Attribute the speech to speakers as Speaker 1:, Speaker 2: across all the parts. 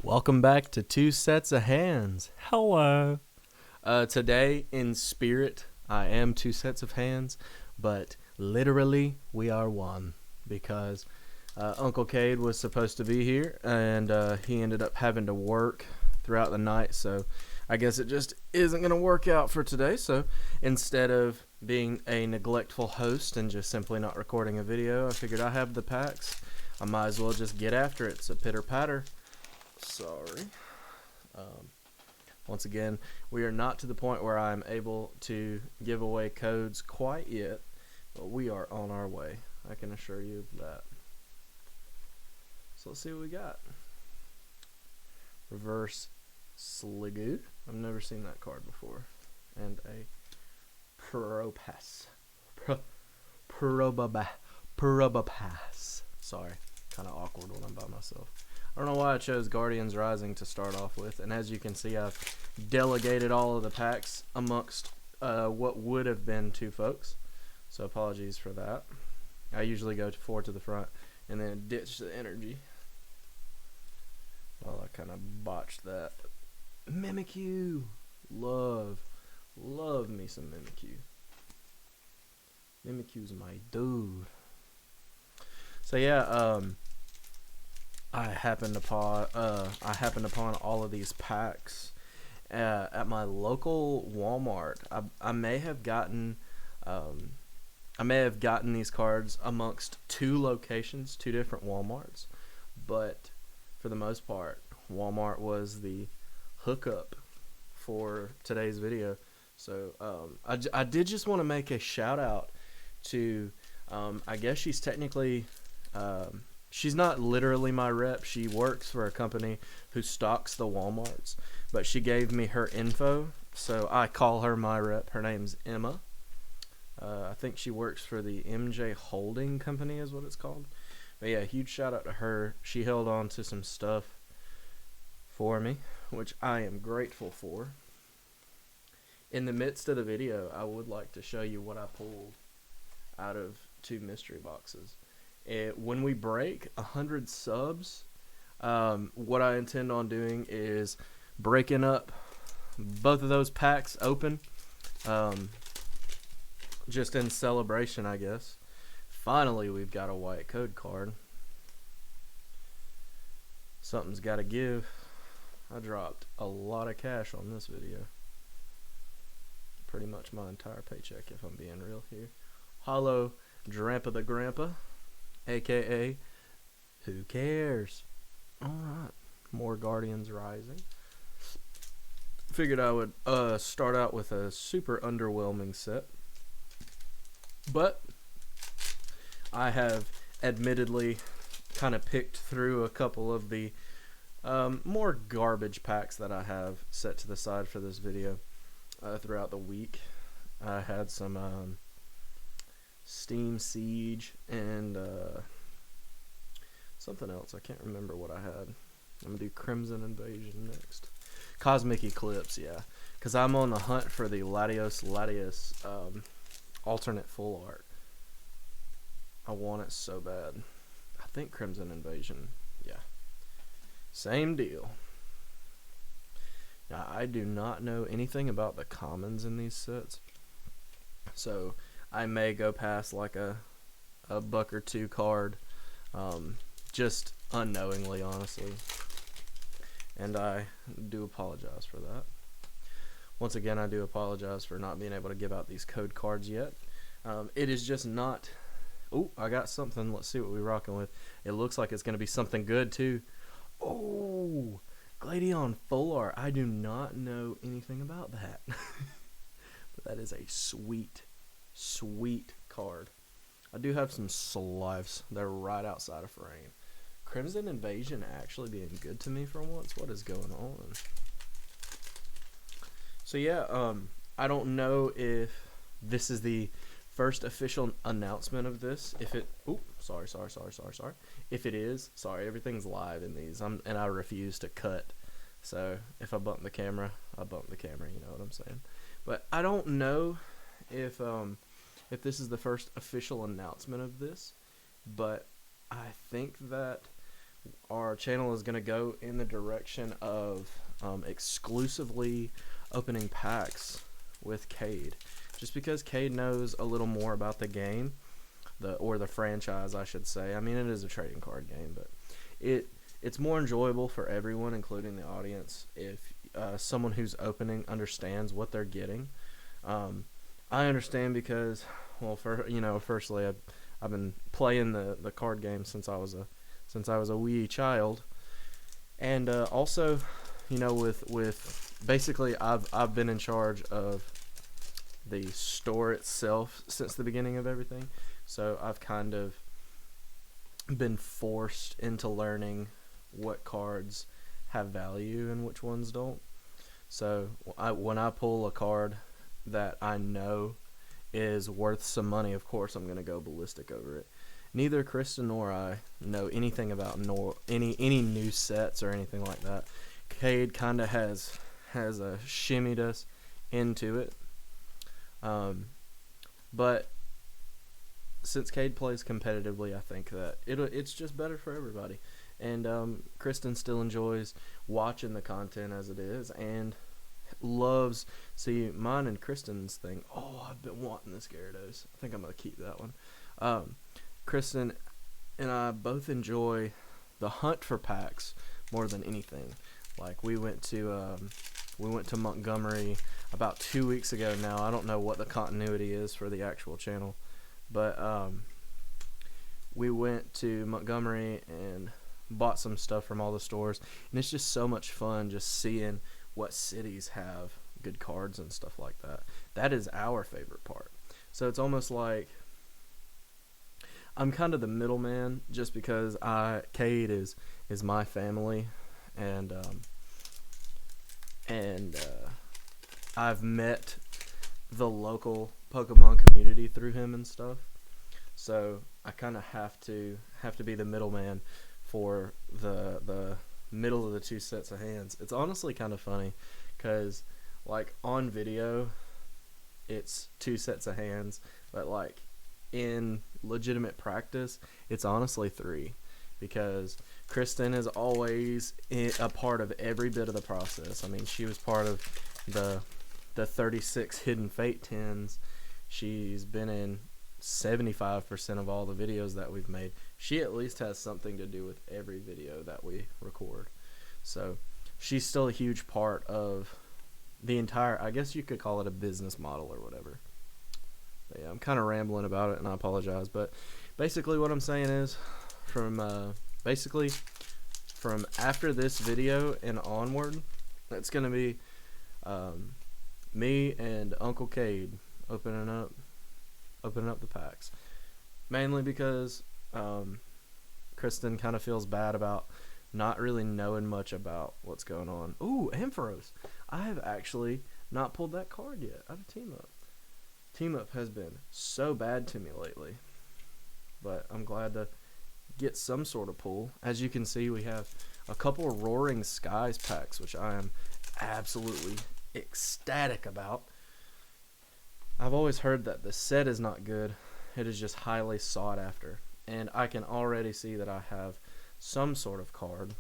Speaker 1: Welcome back to Two Sets of Hands.
Speaker 2: Hello.
Speaker 1: Today, in spirit, I am two sets of hands, but literally, we are one because Uncle Cade was supposed to be here, and he ended up having to work throughout the night, so I guess it just isn't going to work out for today. So instead of being a neglectful host and just simply not recording a video, I figured I have the packs. I might as well just get after it. So pitter patter. Sorry. Once again, we are not to the point where I'm able to give away codes quite yet, but we are on our way. I can assure you of that. So let's see what we got. Reverse Sliggoo. I've never seen that card before. And a Propass. Probapass. Sorry, kind of awkward when I'm by myself. I don't know why I chose Guardians Rising to start off with, and as you can see, I've delegated all of the packs amongst what would have been two folks, so apologies for that. I usually go to 4 to the front and then ditch the energy. Well, I kind of botched that. Mimikyu! Love me some Mimikyu. Mimikyu's my dude. So yeah, I happened upon all of these packs at my local Walmart. I may have gotten these cards amongst two locations, two different Walmarts, but for the most part, Walmart was the hookup for today's video. So I did just want to make a shout out to I guess she's technically she's not literally my rep. She works for a company who stocks the Walmarts, but she gave me her info, so I call her my rep. Her name's Emma. I think she works for the MJ Holding Company is what it's called. But yeah, huge shout out to her. She held on to some stuff for me, which I am grateful for. In the midst of the video, I would like to show you what I pulled out of two mystery boxes. When we break 100 subs, what I intend on doing is breaking up both of those packs open, just in celebration, I guess. Finally, we've got a white code card. Something's got to give. I dropped a lot of cash on this video. Pretty much my entire paycheck, if I'm being real here. Hollow Drampa the Grandpa, aka Who Cares? Alright, more Guardians Rising. Figured I would start out with a super underwhelming set, but I have admittedly kind of picked through a couple of the more garbage packs that I have set to the side for this video throughout the week. I had some Steam Siege and something else. I can't remember what I had. I'm going to do Crimson Invasion next. Cosmic Eclipse, yeah. Because I'm on the hunt for the Latios alternate full art. I want it so bad. I think Crimson Invasion, yeah. Same deal. Now, I do not know anything about the commons in these sets, so I may go past like a buck or two card, just unknowingly, honestly. And I do apologize for that. Once again, I do apologize for not being able to give out these code cards yet. It is just not... Oh, I got something. Let's see what we're rocking with. It looks like it's going to be something good, too. Oh, Gladion Full Art. I do not know anything about that. But that is a sweet card. I do have some Slives. They're right outside of frame. Crimson Invasion actually being good to me for once. What is going on? So yeah, I don't know if this is the first official announcement of this. If it, sorry. If it is, sorry, everything's live in these. And I refuse to cut. So if I bump the camera, I bump the camera. You know what I'm saying? But I don't know if this is the first official announcement of this, but I think that our channel is going to go in the direction of exclusively opening packs with Cade, just because Cade knows a little more about the game, or the franchise, I should say. I mean, it is a trading card game, but it's more enjoyable for everyone, including the audience, if someone who's opening understands what they're getting. I understand because, well, firstly, I've been playing the card game since I was a wee child, and also, with basically I've been in charge of the store itself since the beginning of everything, so I've kind of been forced into learning what cards have value and which ones don't. So when I pull a card that I know is worth some money, of course I'm going to go ballistic over it. Neither Kristen nor I know anything about any new sets or anything like that. Cade kind of has shimmied us into it. But since Cade plays competitively, I think that it's just better for everybody. And Kristen still enjoys watching the content as it is, and loves, see, mine and Kristen's thing. Oh, I've been wanting this Gyarados. I think I'm going to keep that one. Kristen and I both enjoy the hunt for packs more than anything. Like, we went to Montgomery about 2 weeks ago now. I don't know what the continuity is for the actual channel, but we went to Montgomery and bought some stuff from all the stores, and it's just so much fun just seeing what cities have good cards and stuff like that. That is our favorite part. So it's almost like I'm kind of the middleman, just because Cade is my family, and I've met the local Pokemon community through him and stuff. So I kind of have to be the middleman for the middle of the two sets of hands. It's honestly kind of funny, because like on video it's two sets of hands, but like in legitimate practice it's honestly three, because Kristen is always a part of every bit of the process. I mean, she was part of the 36 Hidden Fate 10s. She's been in 75% of all the videos that we've made. She at least has something to do with every video that we record. So she's still a huge part of the entire, I guess you could call it a business model or whatever. But yeah, I'm kind of rambling about it, and I apologize. But basically what I'm saying is, from after this video and onward, it's going to be me and Uncle Cade opening up the packs, mainly because Kristen kind of feels bad about not really knowing much about what's going on. Ooh, Ampharos. I have actually not pulled that card yet out of Team Up. Team Up has been so bad to me lately, but I'm glad to get some sort of pull. As you can see, we have a couple of Roaring Skies packs, which I am absolutely ecstatic about. I've always heard that the set is not good, it is just highly sought after, and I can already see that I have some sort of card.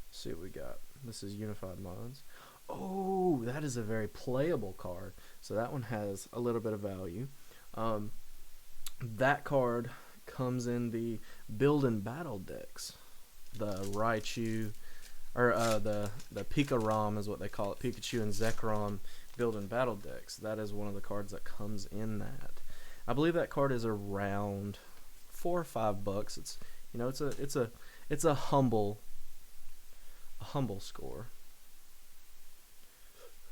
Speaker 1: Let's see what we got. This is Unified Minds. Oh, that is a very playable card, so that one has a little bit of value. That card comes in the build and battle decks. The Raichu, or the Pikarom is what they call it, Pikachu and Zekrom build and battle decks. That is one of the cards that comes in that. I believe that card is around $4 or $5. It's, you know, it's a humble score.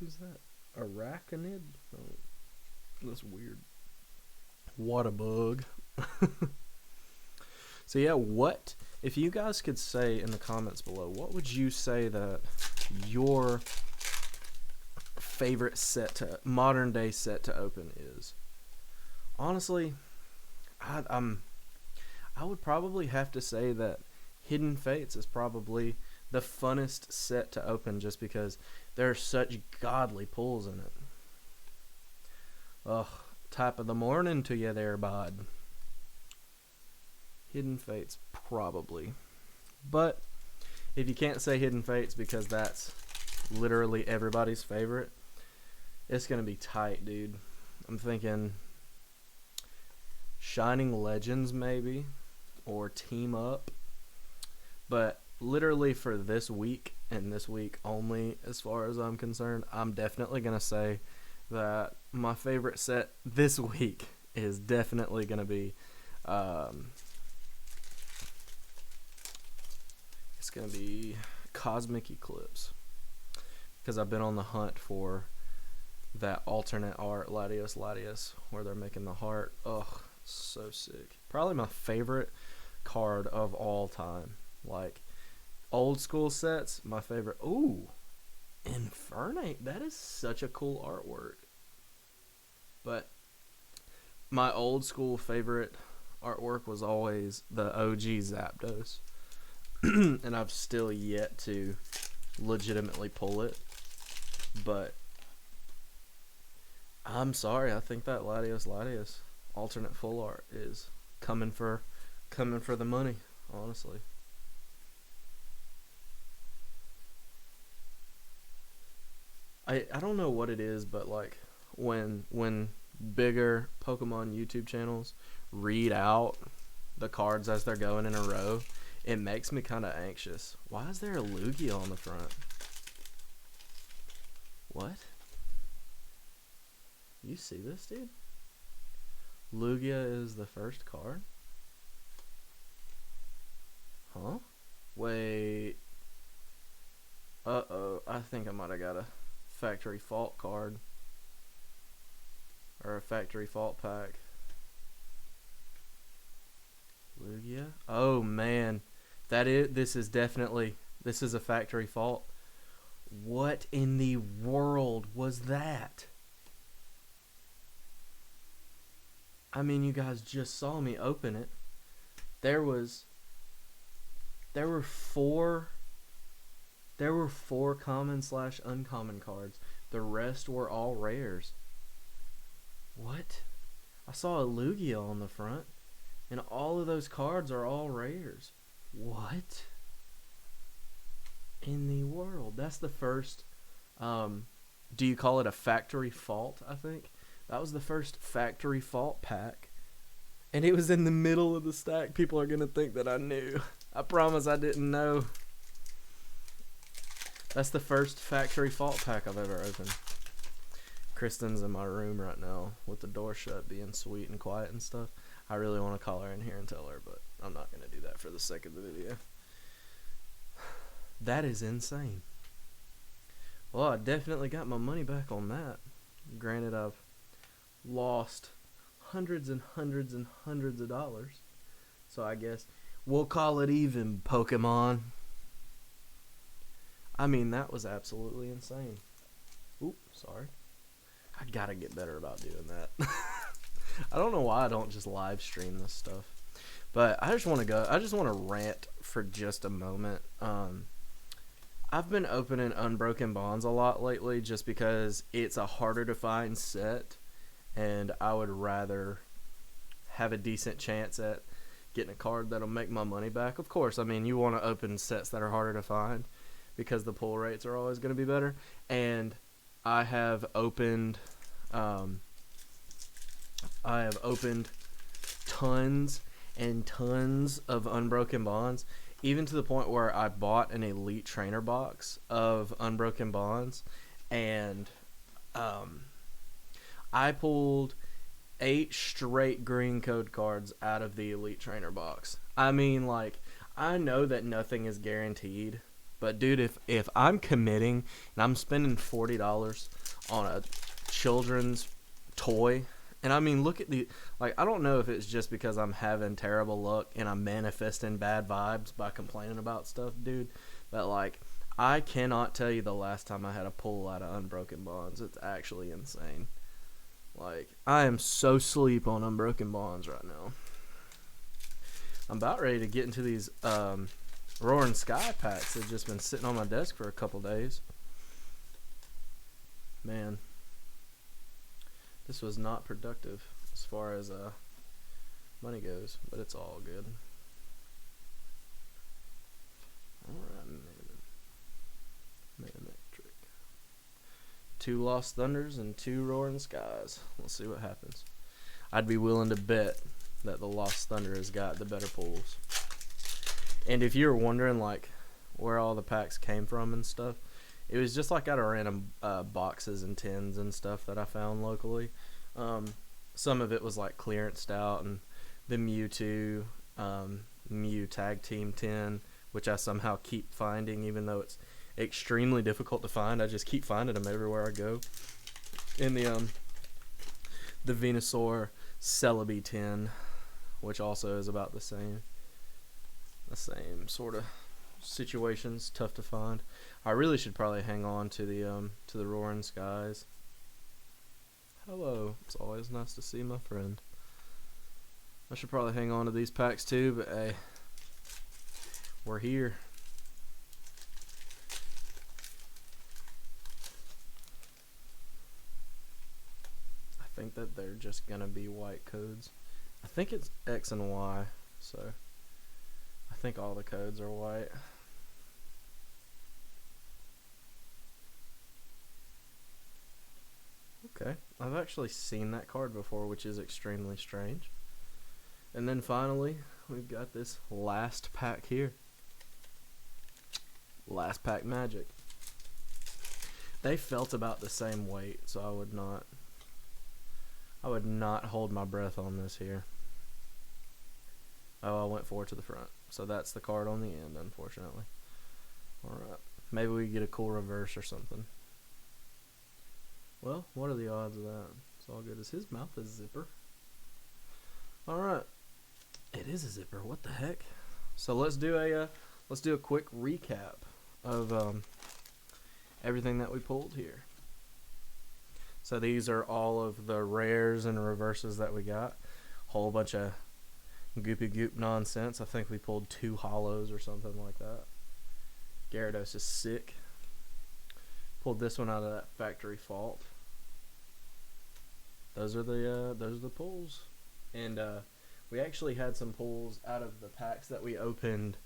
Speaker 1: Who's that? Arachnid? Oh, that's weird. What a bug. So yeah, what if you guys could say in the comments below, what would you say that your favorite modern day set to open is? Honestly, I would probably have to say that Hidden Fates is probably the funnest set to open, just because there are such godly pulls in it. Ugh, top of the morning to you there, bud. Hidden Fates, probably. But if you can't say Hidden Fates because that's literally everybody's favorite, it's going to be tight, dude. I'm thinking Shining Legends maybe, or Team Up. But literally for this week, and this week only as far as I'm concerned, I'm definitely going to say that my favorite set this week is definitely going to be it's going to be Cosmic Eclipse, because I've been on the hunt for that alternate art Latios where they're making the heart. Ugh, so sick. Probably my favorite card of all time. Like old school sets, my favorite. Ooh, Infernate. That is such a cool artwork. But my old school favorite artwork was always the OG Zapdos. And I've still yet to legitimately pull it. But I'm sorry, I think that Latios alternate full art is coming for the money, honestly. I don't know what it is, but like when bigger Pokemon YouTube channels read out the cards as they're going in a row, it makes me kind of anxious. Why is there a Lugia on the front? What? You see this, dude? Lugia is the first card? Huh? Wait. Uh-oh. I think I might have got a factory fault card. Or a factory fault pack. Lugia? Oh, man. This is a factory fault. What in the world was that? I mean, you guys just saw me open it. There were four common/uncommon cards. The rest were all rares. What? I saw a Lugia on the front, and all of those cards are all rares. What in the world? That's the first, do you call it a factory fault, I think? That was the first factory fault pack. And it was in the middle of the stack. People are going to think that I knew. I promise I didn't know. That's the first factory fault pack I've ever opened. Kristen's in my room right now with the door shut, being sweet and quiet and stuff. I really want to call her in here and tell her, but I'm not going to do that for the sake of the video. That is insane. Well, I definitely got my money back on that. Granted, I've lost hundreds and hundreds and hundreds of dollars. So I guess we'll call it even, Pokemon. I mean, that was absolutely insane. Oop, sorry. I gotta get better about doing that. I don't know why I don't just live stream this stuff. But I just want to rant for just a moment. I've been opening Unbroken Bonds a lot lately just because it's a harder to find set, and I would rather have a decent chance at getting a card that'll make my money back. Of course, I mean, you want to open sets that are harder to find because the pull rates are always going to be better. And I have opened tons and tons of Unbroken Bonds, even to the point where I bought an Elite Trainer box of Unbroken Bonds, and I pulled 8 straight green code cards out of the Elite Trainer box. I mean, like, I know that nothing is guaranteed, but dude, if I'm committing and I'm spending $40 on a children's toy, and I mean, look at the, like, I don't know if it's just because I'm having terrible luck and I'm manifesting bad vibes by complaining about stuff, dude, but like, I cannot tell you the last time I had a pull out of Unbroken Bonds. It's actually insane. Like, I am so sleep on Unbroken Bonds right now. I'm about ready to get into these Roaring Sky packs. They've just been sitting on my desk for a couple days. Man, this was not productive as far as money goes, but it's all good. Alright, Manometric. 2 Lost Thunders and 2 Roaring Skies. Let's see what happens. I'd be willing to bet that the Lost Thunder has got the better pulls. And if you were wondering like where all the packs came from and stuff, it was just like out of random boxes and tins and stuff that I found locally. Some of it was like clearanced out, and the Mewtwo, Mew Tag Team 10, which I somehow keep finding, even though it's extremely difficult to find. I just keep finding them everywhere I go. In the Venusaur Celebi 10, which also is about the same sort of situations, tough to find. I really should probably hang on to the Roaring Skies. Hello, it's always nice to see my friend. I should probably hang on to these packs too, but hey, we're here. I think that they're just gonna be white codes. I think it's X and Y, so I think all the codes are white. Okay, I've actually seen that card before, which is extremely strange. And then finally, we've got this last pack here. Last pack Magic. They felt about the same weight, so I would not hold my breath on this here. Oh, I went 4 to the front. So that's the card on the end, unfortunately. Alright, maybe we get a cool reverse or something. Well, what are the odds of that? It's all good. Is his mouth a zipper? Alright. It is a zipper. What the heck? So let's do a quick recap of everything that we pulled here. So these are all of the rares and reverses that we got. Whole bunch of goopy goop nonsense. I think we pulled 2 hollows or something like that. Gyarados is sick. Pulled this one out of that factory fault. Those are the pulls. And we actually had some pulls out of the packs that we opened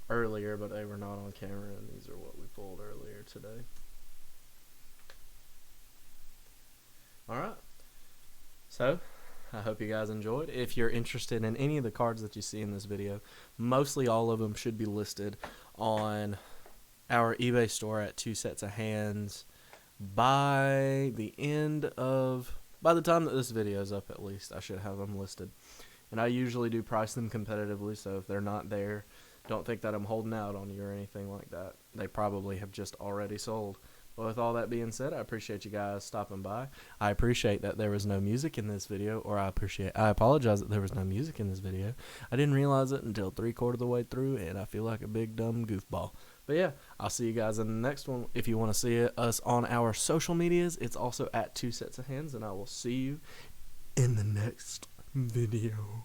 Speaker 1: earlier, but they were not on camera, and these are what we pulled earlier today. Alright. So, I hope you guys enjoyed. If you're interested in any of the cards that you see in this video, mostly all of them should be listed on our eBay store at 2 Sets of Hands by the time that this video is up. At least I should have them listed, and I usually do price them competitively, so if they're not there, don't think that I'm holding out on you or anything like that. They probably have just already sold. But with all that being said, I appreciate you guys stopping by. I appreciate that there was no music in this video, or I apologize that there was no music in this video. I didn't realize it until 3/4 of the way through, and I feel like a big dumb goofball. But yeah, I'll see you guys in the next one. If you want to see us on our social medias, it's also at 2 Sets of Hands, and I will see you in the next video.